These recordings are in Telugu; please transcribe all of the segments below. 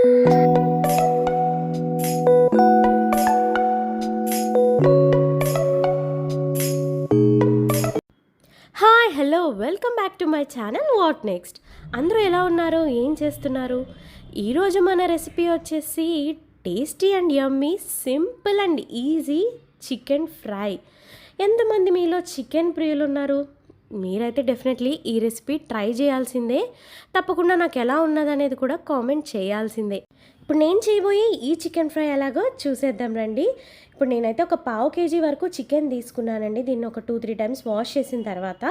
Hi hello welcome back to my channel what next. అందరూ ఎలా ఉన్నారు, ఏం చేస్తున్నారు? ఈరోజు మన రెసిపీ వచ్చేసి tasty and yummy, simple and easy chicken fry. ఎంతమంది మీలో చికెన్ ప్రియులు ఉన్నారు? మీరైతే డెఫినెట్లీ ఈ రెసిపీ ట్రై చేయాల్సిందే. తప్పకుండా నాకు ఎలా ఉన్నదనేది కూడా కామెంట్ చేయాల్సిందే. ఇప్పుడు నేను చేయబోయే ఈ చికెన్ ఫ్రై ఎలాగో చూసేద్దాం రండి. ఇప్పుడు నేనైతే ఒక పావు కేజీ వరకు చికెన్ తీసుకున్నానండి. దీన్ని ఒక 2-3 టైమ్స్ వాష్ చేసిన తర్వాత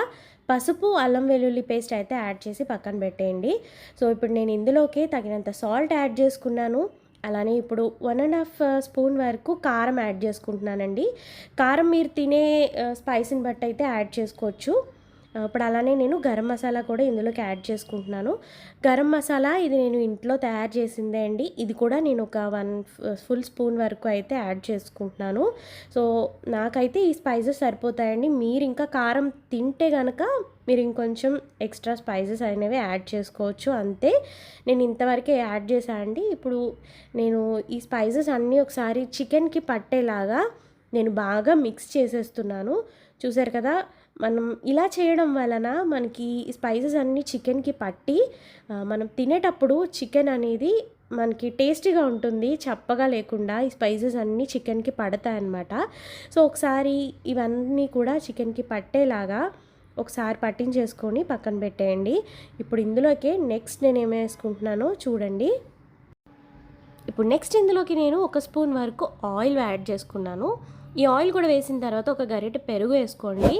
పసుపు, అల్లం వెల్లుల్లి పేస్ట్ అయితే యాడ్ చేసి పక్కన పెట్టేయండి. సో ఇప్పుడు నేను ఇందులోకి తగినంత సాల్ట్ యాడ్ చేసుకున్నాను. అలానే ఇప్పుడు 1.5 స్పూన్ వరకు కారం యాడ్ చేసుకుంటున్నానండి. కారం మీరు తినే స్పైస్ని బట్టి అయితే యాడ్ చేసుకోవచ్చు. ఇప్పుడు అలానే నేను గరం మసాలా కూడా ఇందులోకి యాడ్ చేసుకుంటున్నాను. గరం మసాలా ఇది నేను ఇంట్లో తయారు చేసిందే అండి. ఇది కూడా నేను ఒక 1 ఫుల్ స్పూన్ వరకు అయితే యాడ్ చేసుకుంటున్నాను. సో నాకైతే ఈ స్పైసెస్ సరిపోతాయండి. మీరు ఇంకా కారం తింటే కనుక మీరు ఇంకొంచెం ఎక్స్ట్రా స్పైసెస్ అనేవి యాడ్ చేసుకోవచ్చు. అంతే, నేను ఇంతవరకే యాడ్ చేశానండి. ఇప్పుడు నేను ఈ స్పైసెస్ అన్నీ ఒకసారి చికెన్కి పట్టేలాగా నేను బాగా మిక్స్ చేసేస్తున్నాను. చూసారు కదా, మనం ఇలా చేయడం వలన మనకి స్పైసెస్ అన్నీ చికెన్కి పట్టి మనం తినేటప్పుడు చికెన్ అనేది మనకి టేస్టీగా ఉంటుంది, చప్పగా లేకుండా ఈ స్పైసెస్ అన్నీ చికెన్కి పడతాయన్నమాట. సో ఒకసారి ఇవన్నీ కూడా చికెన్కి పట్టేలాగా ఒకసారి పట్టించేసుకొని పక్కన పెట్టేయండి. ఇప్పుడు ఇందులోకి నెక్స్ట్ నేను ఏం వేసుకుంటున్నానో చూడండి. ఇప్పుడు నెక్స్ట్ ఇందులోకి నేను 1 స్పూన్ వరకు ఆయిల్ యాడ్ చేసుకున్నాను. ఈ ఆయిల్ కూడా వేసిన తర్వాత ఒక గరిటె పెరుగు వేసుకోండి.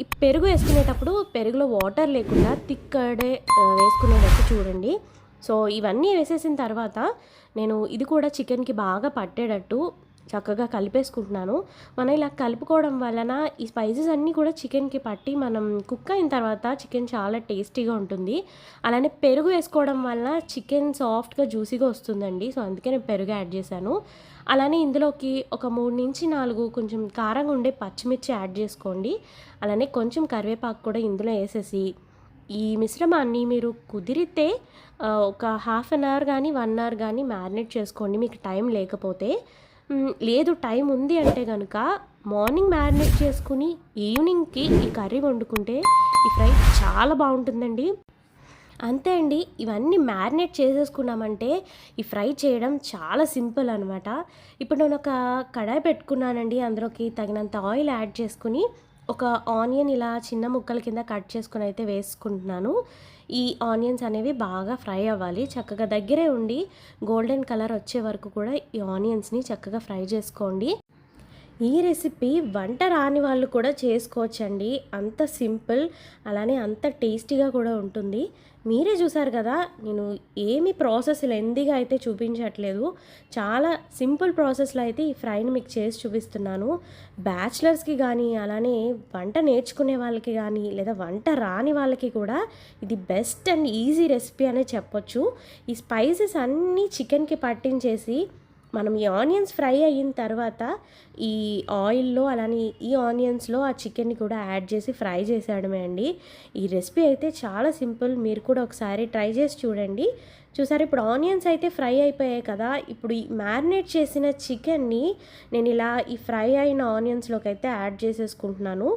ఈ పెరుగు వేసుకునేటప్పుడు పెరుగులో వాటర్ లేకుండా తిక్కడే వేసుకునేటట్టు చూడండి. సో ఇవన్నీ వేసేసిన తర్వాత నేను ఇది కూడా చికెన్కి బాగా పట్టేటట్టు చక్కగా కలిపేసుకుంటున్నాను. మనం ఇలా కలుపుకోవడం వలన ఈ స్పైసెస్ అన్నీ కూడా చికెన్కి పట్టి మనం కుక్ అయిన తర్వాత చికెన్ చాలా టేస్టీగా ఉంటుంది. అలానే పెరుగు వేసుకోవడం వలన చికెన్ సాఫ్ట్గా జ్యూసీగా వస్తుందండి. సో అందుకే నేను పెరుగు యాడ్ చేశాను. అలానే ఇందులోకి ఒక 3-4 కొంచెం కారంగా ఉండే పచ్చిమిర్చి యాడ్ చేసుకోండి. అలానే కొంచెం కరివేపాకు కూడా ఇందులో వేసేసి ఈ మిశ్రమాన్ని మీరు కుదిరితే ఒక 1/2 అవర్ కానీ 1 అవర్ కానీ మ్యారినేట్ చేసుకోండి, మీకు టైం లేకపోతే. లేదు టైం ఉంది అంటే కనుక మార్నింగ్ మ్యారినేట్ చేసుకుని ఈవినింగ్కి ఈ కర్రీ వండుకుంటే ఈ ఫ్రై చాలా బాగుంటుందండి. అంతే అండి, ఇవన్నీ మ్యారినేట్ చేసేసుకున్నామంటే ఈ ఫ్రై చేయడం చాలా సింపుల్ అనమాట. ఇప్పుడు నేను ఒక కడాయి పెట్టుకున్నానండి. అందులోకి తగినంత ఆయిల్ యాడ్ చేసుకుని ఒక ఆనియన్ ఇలా చిన్న ముక్కల కింద కట్ చేసుకుని అయితే వేసుకుంటున్నాను. ఈ ఆనియన్స్ అనేవి బాగా ఫ్రై అవ్వాలి. చక్కగా దగ్గరే ఉండి గోల్డెన్ కలర్ వచ్చే వరకు కూడా ఈ ఆనియన్స్ని చక్కగా ఫ్రై చేసుకోండి. ఈ రెసిపీ వంట రాని వాళ్ళు కూడా చేసుకోవచ్చండి. అంత సింపుల్, అలానే అంత టేస్టీగా కూడా ఉంటుంది. మీరే చూసారు కదా, నేను ఏమి ప్రాసెస్ లెందీగా అయితే చూపించట్లేదు. చాలా సింపుల్ ప్రాసెస్లో అయితే ఈ ఫ్రైని మీకు చేసి చూపిస్తున్నాను. బ్యాచిలర్స్కి కానీ అలానే వంట నేర్చుకునే వాళ్ళకి కానీ లేదా వంట రాని వాళ్ళకి కూడా ఇది బెస్ట్ అండ్ ఈజీ రెసిపీ అనే చెప్పొచ్చు. ఈ స్పైసెస్ అన్నీ చికెన్కి పట్టించేసి మనం ఈ ఆనియన్స్ ఫ్రై అయిన తర్వాత ఈ ఆయిల్లో అలానే ఈ ఆనియన్స్లో ఆ చికెన్ని కూడా యాడ్ చేసి ఫ్రై చేసేయడమే అండి. ఈ రెసిపీ అయితే చాలా సింపుల్, మీరు కూడా ఒకసారి ట్రై చేసి చూడండి. చూసారు, ఇప్పుడు ఆనియన్స్ అయితే ఫ్రై అయిపోయాయి కదా. ఇప్పుడు ఈ మ్యారినేట్ చేసిన చికెన్ని నేను ఇలా ఈ ఫ్రై అయిన ఆనియన్స్లోకి అయితే యాడ్ చేసేసుకుంటున్నాను.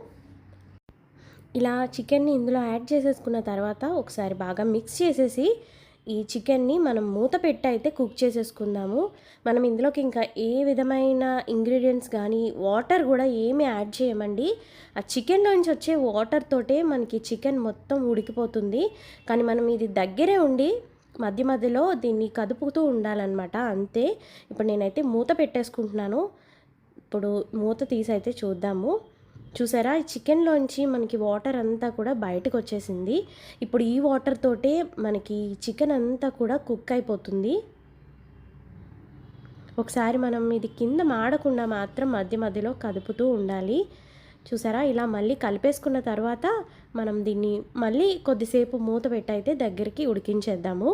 ఇలా చికెన్ని ఇందులో యాడ్ చేసేసుకున్న తర్వాత ఒకసారి బాగా మిక్స్ చేసేసి ఈ చికెన్ని మనం మూత పెట్టి అయితే కుక్ చేసేసుకుందాము. మనం ఇందులోకి ఇంకా ఏ విధమైన ఇంగ్రీడియంట్స్ కానీ వాటర్ కూడా ఏమీ యాడ్ చేయమండి. ఆ చికెన్లోంచి వచ్చే వాటర్ తోటే మనకి చికెన్ మొత్తం ఉడికిపోతుంది. కానీ మనం ఇది దగ్గరే ఉండి మధ్య మధ్యలో దీన్ని కదుపుతూ ఉండాలన్నమాట. అంతే. ఇప్పుడు నేనైతే మూత పెట్టేసుకుంటున్నాను. ఇప్పుడు మూత తీసి అయితే చూద్దాము. చూసారా, ఈ చికెన్లోంచి మనకి వాటర్ అంతా కూడా బయటకు వచ్చేసింది. ఇప్పుడు ఈ వాటర్ తోటే మనకి చికెన్ అంతా కూడా కుక్ అయిపోతుంది. ఒకసారి మనం ఇది కింద మాడకుండా మాత్రం మధ్య మధ్యలో కదుపుతూ ఉండాలి. చూసారా, ఇలా మళ్ళీ కలిపేసుకున్న తర్వాత మనం దీన్ని మళ్ళీ కొద్దిసేపు మూత పెట్టయితే దగ్గరికి ఉడికించేద్దాము.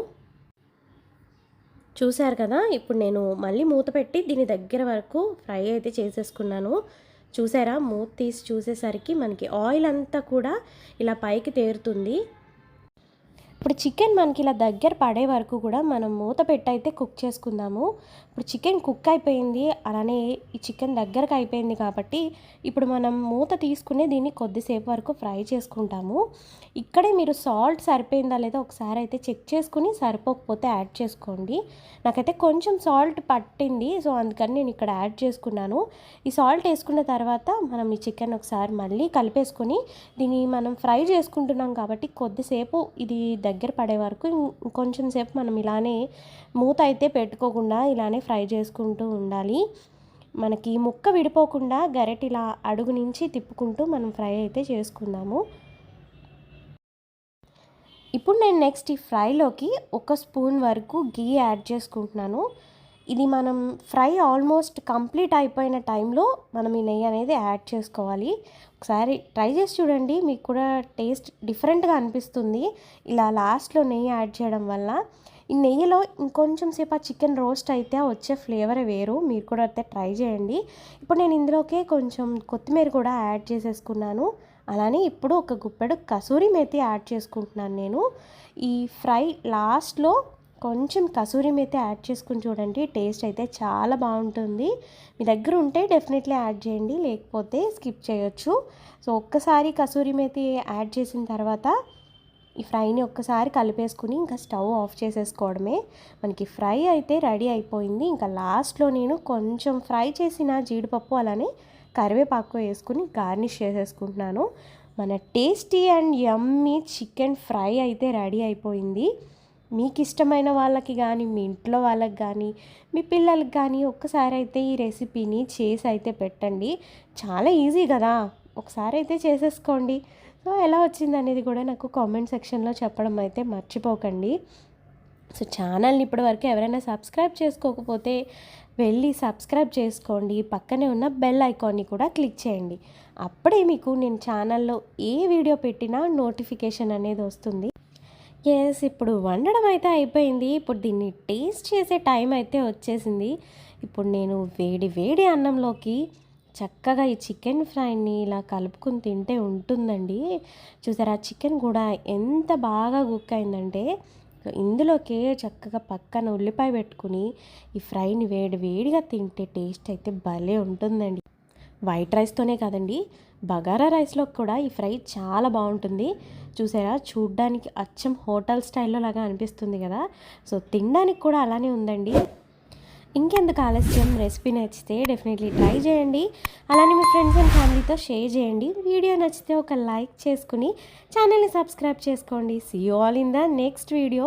చూసారు కదా, ఇప్పుడు నేను మళ్ళీ మూత పెట్టి దీని దగ్గర వరకు ఫ్రై అయితే చేసేసుకున్నాను. చూసారా, మూత తీసి చూసేసరికి మనకి ఆయిల్ అంతా కూడా ఇలా పైకి తేరుతుంది. ఇప్పుడు చికెన్ మనకి ఇలా దగ్గర పడే వరకు కూడా మనం మూత పెట్టయితే కుక్ చేసుకుందాము. ఇప్పుడు చికెన్ కుక్ అయిపోయింది, అలానే ఈ చికెన్ దగ్గరకు అయిపోయింది కాబట్టి ఇప్పుడు మనం మూత తీసుకుని దీన్ని కొద్దిసేపు వరకు ఫ్రై చేసుకుంటాము. ఇక్కడే మీరు సాల్ట్ సరిపోయిందా లేదా ఒకసారి అయితే చెక్ చేసుకుని, సరిపోకపోతే యాడ్ చేసుకోండి. నాకైతే కొంచెం సాల్ట్ పట్టింది, సో అందుకని నేను ఇక్కడ యాడ్ చేసుకున్నాను. ఈ సాల్ట్ వేసుకున్న తర్వాత మనం ఈ చికెన్ ఒకసారి మళ్ళీ కలిపేసుకొని దీన్ని మనం ఫ్రై చేసుకుంటున్నాం కాబట్టి కొద్దిసేపు ఇది దగ్గర పడే వరకు కొంచెం సేపు మనం ఇలానే మూత అయితే పెట్టుకోకుండా ఇలానే ఫ్రై చేసుకుంటూ ఉండాలి. మనకి ముక్క విడిపోకుండా గరిటె ఇలా అడుగు నుంచి తిప్పుకుంటూ మనం ఫ్రై అయితే చేసుకుందాము. ఇప్పుడు నేను నెక్స్ట్ ఈ ఫ్రైలోకి 1 స్పూన్ వరకు గీ యాడ్ చేసుకుంటున్నాను. ఇది మనం ఫ్రై ఆల్మోస్ట్ కంప్లీట్ అయిపోయిన టైంలో మనం ఈ నెయ్యి అనేది యాడ్ చేసుకోవాలి. ఒకసారి ట్రై చేసి చూడండి, మీకు కూడా టేస్ట్ డిఫరెంట్గా అనిపిస్తుంది ఇలా లాస్ట్లో నెయ్యి యాడ్ చేయడం వల్ల. ఈ నెయ్యిలో ఇంకొంచెం సేపు ఆ చికెన్ రోస్ట్ అయితే వచ్చే ఫ్లేవరే వేరు, మీరు కూడా అయితే ట్రై చేయండి. ఇప్పుడు నేను ఇందులోకే కొంచెం కొత్తిమీర కూడా యాడ్ చేసేసుకున్నాను. అలానే ఇప్పుడు ఒక గుప్పెడు కసూరి మేతి యాడ్ చేసుకుంటున్నాను నేను. ఈ ఫ్రై లాస్ట్లో కొంచెం కసూరి మేతి యాడ్ చేసుకుని చూడండి, టేస్ట్ అయితే చాలా బాగుంటుంది. మీ దగ్గర ఉంటే డెఫినెట్లీ యాడ్ చేయండి, లేకపోతే స్కిప్ చేయొచ్చు. సో ఒక్కసారి కసూరి మేతి యాడ్ చేసిన తర్వాత ఈ ఫ్రైని ఒక్కసారి కలిపేసుకుని ఇంకా స్టవ్ ఆఫ్ చేసేసుకోవడమే. మనకి ఫ్రై అయితే రెడీ అయిపోయింది. ఇంకా లాస్ట్లో నేను కొంచెం ఫ్రై చేసిన జీడిపప్పు అలానే కరివేపాకు వేసుకుని గార్నిష్ చేసేసుకుంటున్నాను. మన tasty and yummy chicken fry అయితే రెడీ అయిపోయింది. మీకు ఇష్టమైన వాళ్ళకి కానీ, మీ ఇంట్లో వాళ్ళకి కానీ, మీ పిల్లలకి కానీ ఒక్కసారి అయితే ఈ రెసిపీని చేసి అయితే పెట్టండి. చాలా ఈజీ కదా, ఒకసారి అయితే చేసేసుకోండి. సో ఎలా వచ్చింది అనేది కూడా నాకు కామెంట్ సెక్షన్లో చెప్పడం అయితే మర్చిపోకండి. సో ఛానల్ని ఇప్పటివరకు ఎవరైనా సబ్స్క్రైబ్ చేసుకోకపోతే వెళ్ళి సబ్స్క్రైబ్ చేసుకోండి. పక్కనే ఉన్న బెల్ ఐకాన్ని కూడా క్లిక్ చేయండి. అప్పుడే మీకు నేను ఛానల్లో ఏ వీడియో పెట్టినా నోటిఫికేషన్ అనేది వస్తుంది. ఇప్పుడు వండడం అయితే అయిపోయింది. ఇప్పుడు దీన్ని టేస్ట్ చేసే టైం అయితే వచ్చేసింది. ఇప్పుడు నేను వేడి వేడి అన్నంలోకి చక్కగా ఈ చికెన్ ఫ్రైని ఇలా కలుపుకుని తింటే ఉంటుందండి. చూసారా చికెన్ కూడా ఎంత బాగా కుక్ అయిందంటే, ఇందులోకే చక్కగా పక్కన ఉల్లిపాయ పెట్టుకుని ఈ ఫ్రైని వేడి వేడిగా తింటే టేస్ట్ అయితే భలే ఉంటుందండి. వైట్ రైస్తోనే కాదండి, బగారా రైస్లో కూడా ఈ ఫ్రై చాలా బాగుంటుంది. చూసారా, చూడ్డానికి అచ్చం హోటల్ స్టైల్లో లాగా అనిపిస్తుంది కదా. సో తినడానికి కూడా అలానే ఉందండి. ఇంకెందుకు ఆలస్యం, రెసిపీ నచ్చితే డెఫినెట్లీ ట్రై చేయండి. అలానే మీ ఫ్రెండ్స్ అండ్ ఫ్యామిలీతో షేర్ చేయండి. వీడియో నచ్చితే ఒక లైక్ చేసుకుని ఛానల్ని సబ్స్క్రైబ్ చేసుకోండి. See you all in the next video.